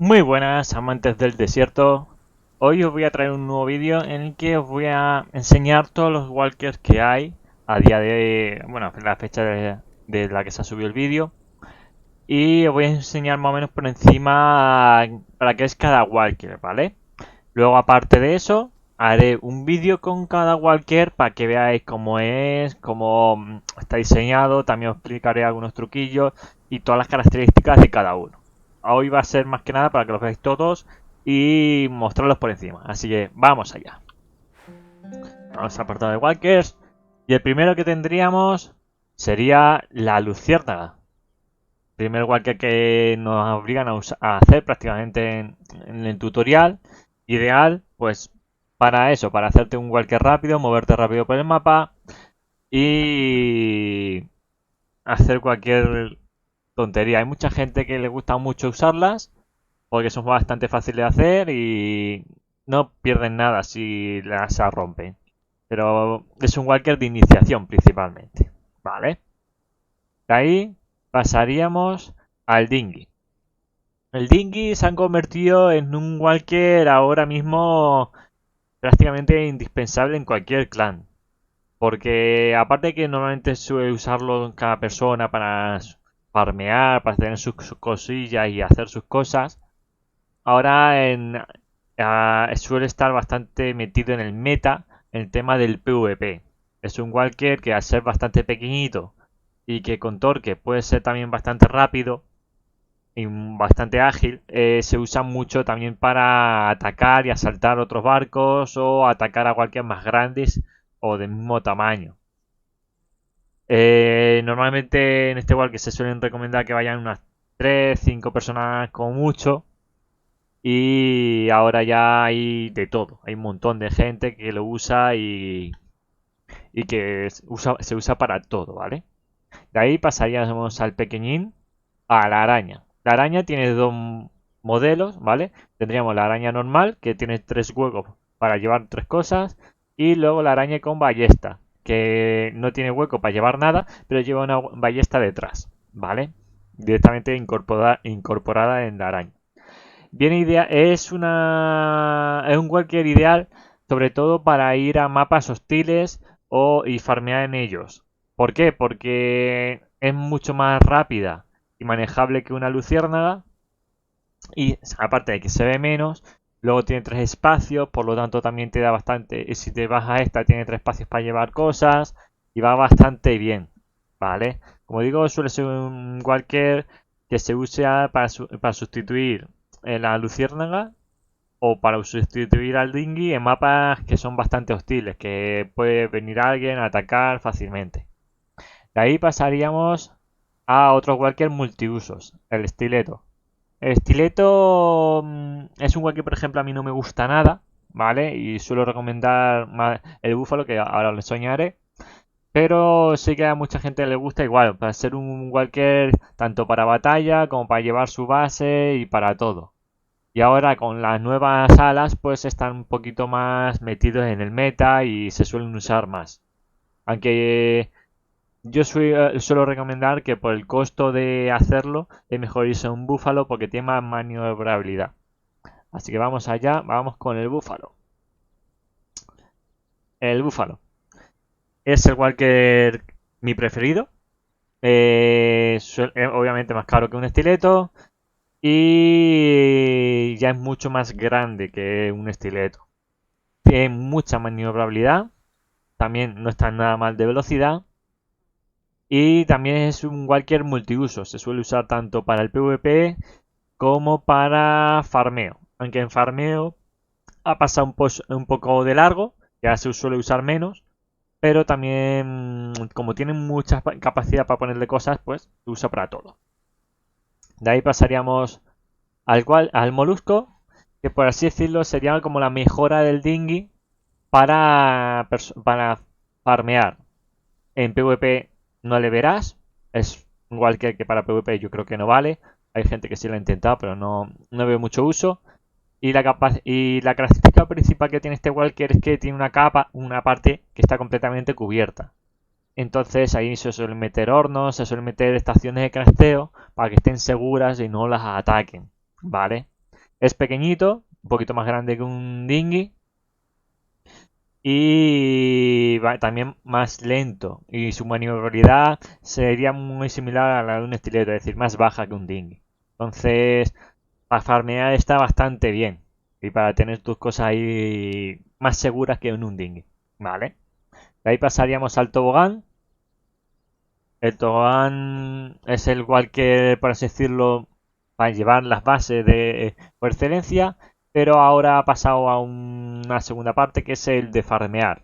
Muy buenas amantes del desierto. Hoy os voy a traer un nuevo vídeo en el que os voy a enseñar todos los walkers que hay a día de, bueno, la fecha de la que se ha subido el vídeo. Y os voy a enseñar más o menos por encima para qué es cada walker, ¿vale? Luego aparte de eso, haré un vídeo con cada walker para que veáis cómo es, cómo está diseñado. También os explicaré algunos truquillos y todas las características de cada uno. Hoy va a ser más que nada para que los veáis todos y mostrarlos por encima. Así que vamos allá. Vamos a apartado de walkers. Y el primero que tendríamos sería la luciérnaga. Primer walker que nos obligan a hacer prácticamente en el tutorial. Ideal, pues para eso, para hacerte un walker rápido, moverte rápido por el mapa y hacer cualquier tontería. Hay mucha gente que le gusta mucho usarlas porque son bastante fáciles de hacer y no pierden nada si las rompen. Pero es un walker de iniciación principalmente. ¿Vale? De ahí pasaríamos al dinghy. El dinghy se han convertido en un walker ahora mismo prácticamente indispensable en cualquier clan. Porque aparte de que normalmente suele usarlo cada persona para farmear, para tener sus cosillas y hacer sus cosas, ahora suele estar bastante metido en el meta en el tema del PvP. Es un walker que al ser bastante pequeñito y que con torque puede ser también bastante rápido y bastante ágil, se usa mucho también para atacar y asaltar otros barcos o atacar a cualquier más grandes o del mismo tamaño. Normalmente en este walker se suelen recomendar que vayan unas 3 5 personas como mucho. Y ahora ya hay de todo. Hay un montón de gente que lo usa y que se usa para todo, ¿vale? De ahí pasaríamos al pequeñín, a la araña. La araña tiene dos modelos, ¿vale? Tendríamos la araña normal, que tiene tres huecos para llevar tres cosas. Y luego la araña con ballesta, que no tiene hueco para llevar nada, pero lleva una ballesta detrás, ¿vale? Directamente incorporada en la araña. Bien idea, es un walker ideal, sobre todo para ir a mapas hostiles y farmear en ellos. ¿Por qué? Porque es mucho más rápida y manejable que una luciérnaga y aparte de que se ve menos, luego tiene tres espacios, por lo tanto también te da bastante, y si te vas a esta tiene tres espacios para llevar cosas y va bastante bien, ¿vale? Como digo, suele ser un walker que se usa para sustituir la luciérnaga o para sustituir al dinghy en mapas que son bastante hostiles, que puede venir alguien a atacar fácilmente. De ahí pasaríamos a otro walker multiusos, el estileto. El estileto es un walker, por ejemplo, a mí no me gusta nada, ¿vale? Y suelo recomendar más el búfalo, que ahora le soñaré. Pero sí que a mucha gente le gusta igual, para ser un walker tanto para batalla como para llevar su base y para todo. Y ahora con las nuevas alas pues están un poquito más metidos en el meta y se suelen usar más. Aunque suelo recomendar que por el costo de hacerlo es mejor irse a un búfalo porque tiene más maniobrabilidad. Así que vamos allá, vamos con el búfalo. El búfalo es el walker mi preferido. Obviamente más caro que un estileto y ya es mucho más grande que un estileto. Tiene mucha maniobrabilidad, también no está nada mal de velocidad y también es un walker multiuso. Se suele usar tanto para el PvP como para farmeo. Aunque en farmeo ha pasado un poco de largo, ya se suele usar menos, pero también como tiene mucha capacidad para ponerle cosas, pues se usa para todo. De ahí pasaríamos al molusco, que por así decirlo sería como la mejora del dinghy para farmear. En PvP no le verás, es igual que para PvP yo creo que no vale. Hay gente que sí lo ha intentado, pero no veo mucho uso. Y la característica principal que tiene este walker es que tiene una capa, una parte que está completamente cubierta. Entonces ahí se suelen meter hornos, se suelen meter estaciones de crafteo para que estén seguras y no las ataquen, ¿vale? Es pequeñito, un poquito más grande que un dinghy y también más lento. Y su maniobrabilidad sería muy similar a la de un estileto, es decir, más baja que un dinghy. Entonces, para farmear está bastante bien. Y para tener tus cosas ahí más seguras que en un dinghy. ¿Vale? De ahí pasaríamos al tobogán. El tobogán es el igual que, por así decirlo, para llevar las bases de por excelencia, pero ahora ha pasado a una segunda parte que es el de farmear.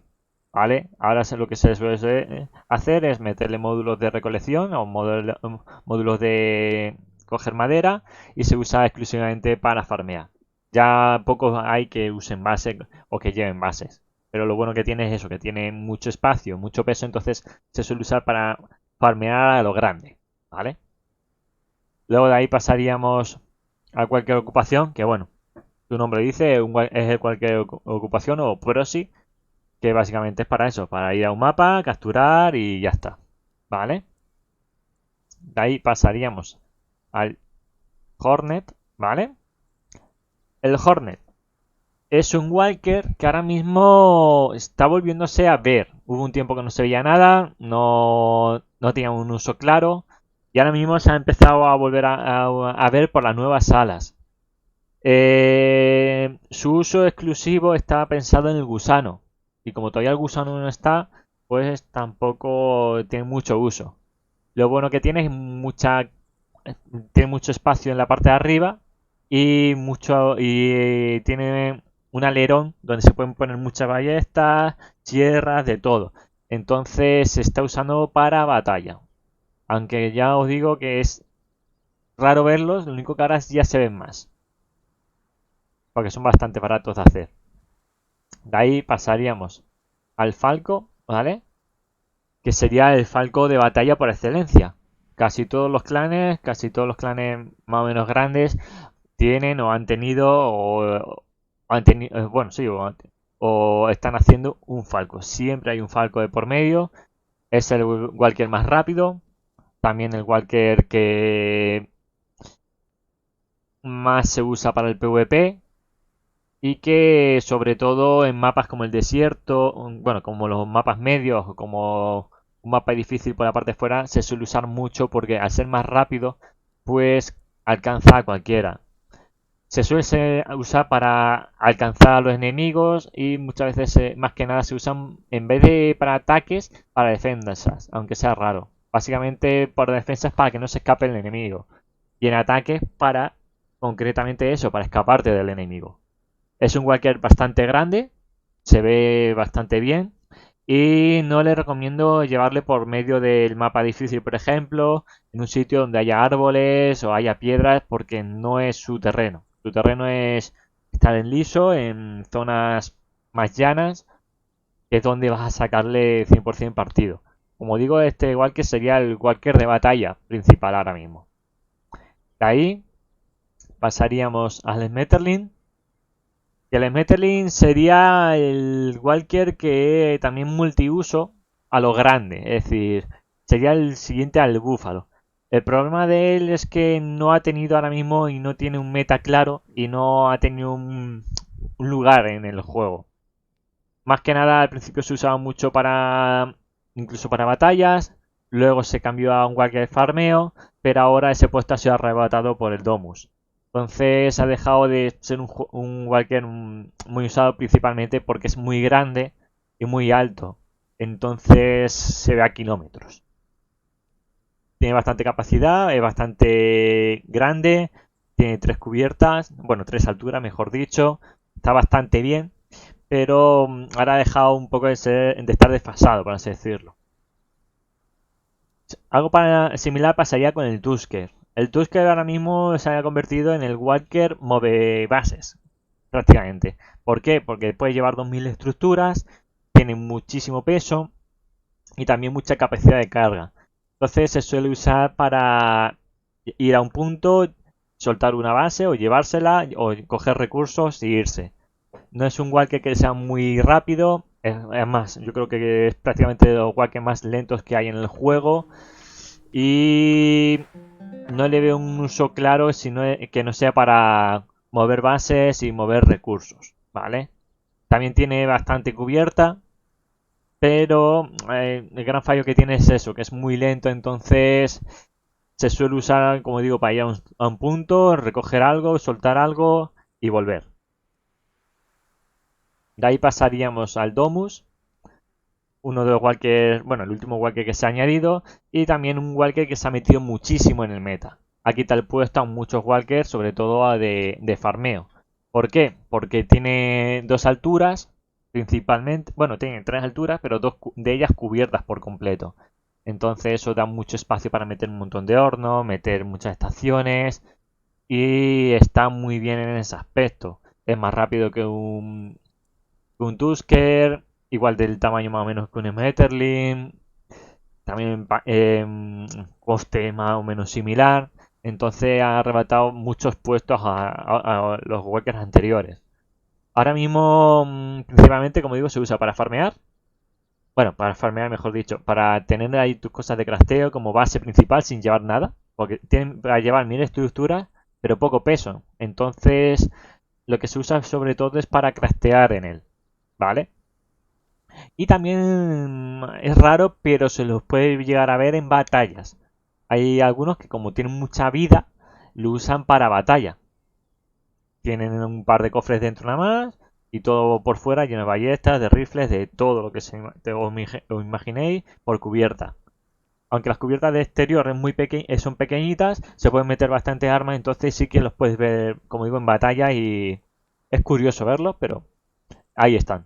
¿Vale? Ahora lo que se suele hacer es meterle módulos de recolección o módulos de coger madera y se usa exclusivamente para farmear. Ya pocos hay que usen bases o que lleven bases. Pero lo bueno que tiene es eso, que tiene mucho espacio, mucho peso, entonces se suele usar para farmear a lo grande, ¿vale? Luego de ahí pasaríamos a cualquier ocupación, que bueno, su nombre dice, es cualquier ocupación o proxy, que básicamente es para eso, para ir a un mapa, capturar y ya está, ¿vale? De ahí pasaríamos al Hornet, ¿vale? El Hornet es un walker que ahora mismo está volviéndose a ver. Hubo un tiempo que no se veía nada, no tenía un uso claro. Y ahora mismo se ha empezado a volver a ver por las nuevas salas. Su uso exclusivo está pensado en el gusano. Y como todavía el gusano no está, pues tampoco tiene mucho uso. Lo bueno que tiene es tiene mucho espacio en la parte de arriba y tiene un alerón donde se pueden poner muchas ballestas, sierras, de todo. Entonces se está usando para batalla. Aunque ya os digo que es raro verlos, lo único que ahora ya se ven más. Porque son bastante baratos de hacer. De ahí pasaríamos al Falco, ¿vale? Que sería el Falco de batalla por excelencia. Casi todos los clanes más o menos grandes tienen o han tenido o han tenido, bueno, sí, o están haciendo un Falco. Siempre hay un Falco de por medio. Es el Walker más rápido. También el Walker que más se usa para el PvP. Y que sobre todo en mapas como el desierto, bueno, como los mapas medios o como un mapa difícil por la parte de fuera, se suele usar mucho porque al ser más rápido, pues alcanza a cualquiera. Se suele usar para alcanzar a los enemigos y muchas veces, más que nada, se usan en vez de para ataques, para defensas, aunque sea raro. Básicamente por defensas para que no se escape el enemigo. Y en ataques para, concretamente eso, para escaparte del enemigo. Es un walker bastante grande, se ve bastante bien y no le recomiendo llevarle por medio del mapa difícil, por ejemplo, en un sitio donde haya árboles o haya piedras porque no es su terreno. Su terreno es estar en liso, en zonas más llanas, que es donde vas a sacarle 100% partido. Como digo, este walker sería el walker de batalla principal ahora mismo. De ahí pasaríamos al Smetterling. Y el Smetterling sería el Walker que también multiuso a lo grande, es decir, sería el siguiente al Búfalo. El problema de él es que no ha tenido ahora mismo y no tiene un meta claro y no ha tenido un lugar en el juego. Más que nada al principio se usaba mucho para incluso para batallas, luego se cambió a un Walker de farmeo, pero ahora ese puesto ha sido arrebatado por el Domus. Entonces ha dejado de ser un walker muy usado principalmente porque es muy grande y muy alto. Entonces se ve a kilómetros. Tiene bastante capacidad, es bastante grande, tiene tres cubiertas, bueno, tres alturas, mejor dicho. Está bastante bien, pero ahora ha dejado un poco de estar desfasado, por así decirlo. Algo similar pasaría con el Tusker. El Tusker ahora mismo se ha convertido en el Walker Move Bases, prácticamente. ¿Por qué? Porque puede llevar 2000 estructuras, tiene muchísimo peso y también mucha capacidad de carga. Entonces se suele usar para ir a un punto, soltar una base o llevársela o coger recursos e irse. No es un walker que sea muy rápido, es más, yo creo que es prácticamente de los walkers más lentos que hay en el juego. Y no le veo un uso claro que no sea para mover bases y mover recursos, ¿vale? También tiene bastante cubierta, pero el gran fallo que tiene es eso, que es muy lento, entonces se suele usar, como digo, para ir a un punto, recoger algo, soltar algo y volver. De ahí pasaríamos al Domus, uno de los walkers, bueno, el último walker que se ha añadido, y también un walker que se ha metido muchísimo en el meta. Ha quitado el puesto a muchos walkers, sobre todo de farmeo. ¿Por qué? Porque tiene dos alturas, principalmente, bueno, tiene tres alturas, pero dos de ellas cubiertas por completo. Entonces eso da mucho espacio para meter un montón de hornos, meter muchas estaciones, y está muy bien en ese aspecto. Es más rápido que un Tusker, igual del tamaño más o menos que un Smetterling, también coste más o menos similar. Entonces ha arrebatado muchos puestos a los walkers anteriores. Ahora mismo, principalmente, como digo, se usa para farmear. Bueno, para farmear, mejor dicho, para tener ahí tus cosas de crafteo como base principal sin llevar nada. Porque tienen para llevar mil estructuras, pero poco peso. Entonces, lo que se usa sobre todo es para craftear en él. ¿Vale? Y también es raro, pero se los puede llegar a ver en batallas. Hay algunos que como tienen mucha vida, lo usan para batalla. Tienen un par de cofres dentro nada más y todo por fuera lleno de ballestas, de rifles, de todo lo que os imaginéis por cubierta. Aunque las cubiertas de exterior son pequeñitas, se pueden meter bastantes armas, entonces sí que los puedes ver, como digo, en batalla y es curioso verlos, pero ahí están.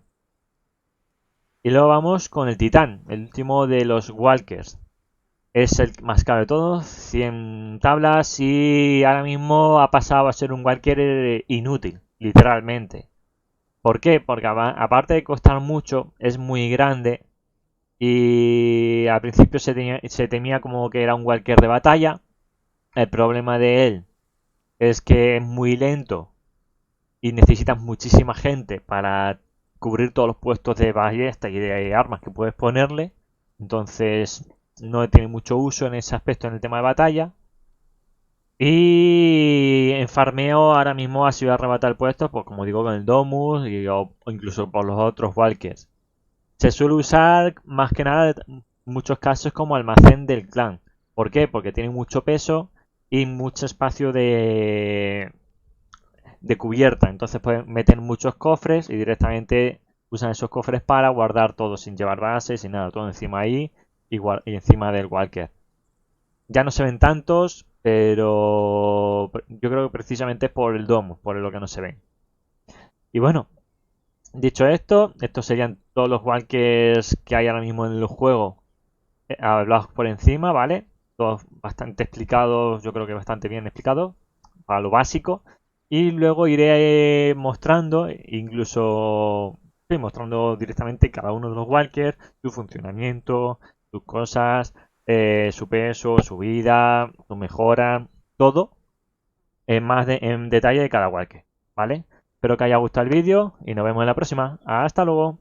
Y luego vamos con el Titán, el último de los Walkers. Es el más caro de todos, 100 tablas y ahora mismo ha pasado a ser un Walker inútil, literalmente. ¿Por qué? Porque aparte de costar mucho, es muy grande y al principio se temía como que era un Walker de batalla. El problema de él es que es muy lento y necesitas muchísima gente para cubrir todos los puestos de ballesta y de armas que puedes ponerle. Entonces no tiene mucho uso en ese aspecto en el tema de batalla. Y en farmeo ahora mismo ha sido arrebatar puestos, pues como digo, con el Domus o incluso por los otros Walkers. Se suele usar más que nada en muchos casos como almacén del clan. ¿Por qué? Porque tiene mucho peso y mucho espacio de cubierta. Entonces pueden meter muchos cofres y directamente usan esos cofres para guardar todo sin llevar bases, sin nada, todo encima ahí y encima del walker. Ya no se ven tantos, pero yo creo que precisamente es por el domo, por lo que no se ven. Y bueno, dicho esto, estos serían todos los walkers que hay ahora mismo en el juego, hablados por encima, ¿vale? Todos bastante explicados, yo creo que bastante bien explicados, para lo básico. Y luego iré mostrando, incluso sí, mostrando directamente cada uno de los walkers, su funcionamiento, sus cosas, su peso, su vida, su mejora, todo en detalle de cada walker, ¿vale? Espero que haya gustado el vídeo y nos vemos en la próxima. Hasta luego.